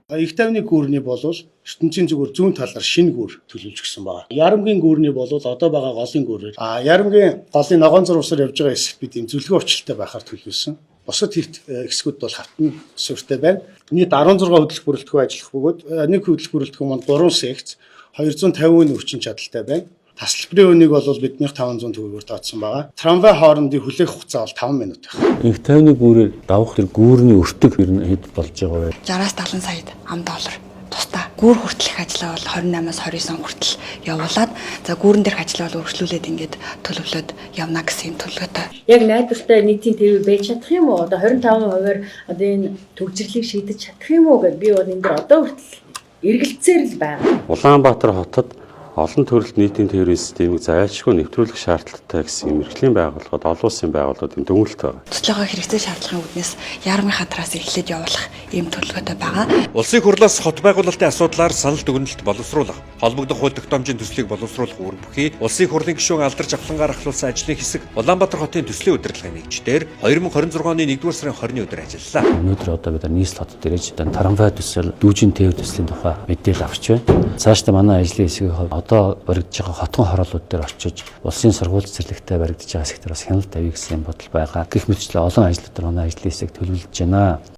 Их тайвны гүүрний болвол ертөнцийн зүгээр зүүн талаар шинэ гүүр төлөвлөж гисэн байна. Ярамгийн гүүрний болвол одоо байгаа голын гүүрээр ярамгийн голын ногоон зур усаар явж байгаа хэсэгт бид ийм зөвлөгөө өчлөлттэй байхаар төлөвлөсөн. Бусад хэсгүүд бол хатан суурьтай байна. Нийт 16 хөдөлгөх бүрэлдэхүүн ажиллах бөгөөд нэг хөдөлгөх бүрэлдэхүүн маань 3 секц 250 хүчин чадалтай байна. Тасалбарын үнийг бол биднийх 500 төгрөгөөр тооцсон байгаа. Трамвай хоорондын хүлээх хугацаа бол 5 минут байна. Их тайвны гүүрээр давах тэр гүүрний өртөг хэд болж байгаа вэ? 60-аас 70 сая $5 тусдаа. Гүүр хүртэлх ажлаа бол 28-аас 29 хүртэл явуулаад за гүүрэн дээрх ажлаа бол өргөжлүүлээд ингээд төлөвлөд явна гэсэн төлөвлөгөөтэй. Яг найдвартай нийтийн тээвэр байж чадах юм уу? Одоо 25%-аар одоо энэ төгжрлийг шийдэж чадах юм уу гэдээ би бол энэ дээр одоо хүртэл эргэлцээр л байна. Улаанбаатар хотод олон төрөлт нийтийн тээврийн системийг зайлшгүй нэвтрүүлэх шаардлагатай гэсэн эмэрхлийн байгууллагууд олон улсын байгууллагуудын дүгнэлт байна. Цоцлогоо хэрэгцээ шаардлагын үүднээс яармын хадраас эхлээд явуулах ийм төлөвлөгөөтэй байгаа. Улсын хурлаас хот байгуулалтын асуудлаар санал дүгнэлт боловсруулах, холбогдох хууль тогтоомжийн төслийг боловсруулах үүрэг бүхий Улсын хурлын гишүүн алдарч авлангаар ахлуулсан ажлын хэсэг Улаанбаатар хотын төслийн удирдлагын нэгжээр 2020 оны 1-р сарын 20-ны өдөр ажиллалаа. Өнөөдөр одоо бид нийслэл хот дээрж трамвай төсөл, дүүжин тээвэр төслийн тухай мэдээлэл авч байна. Цаашдаа манай ажлын хэсгийн одоо баригдаж байгаа хотгон хороолууд дээр очиж улсын сургууль цэцэрлэгтээ баригдаж байгаа сектороос хяналт авъя гэсэн бодол байгаа. Гэх мэтчлэн олон ажлууд дээр манай ажлын хэсэг төлөвлөж байна.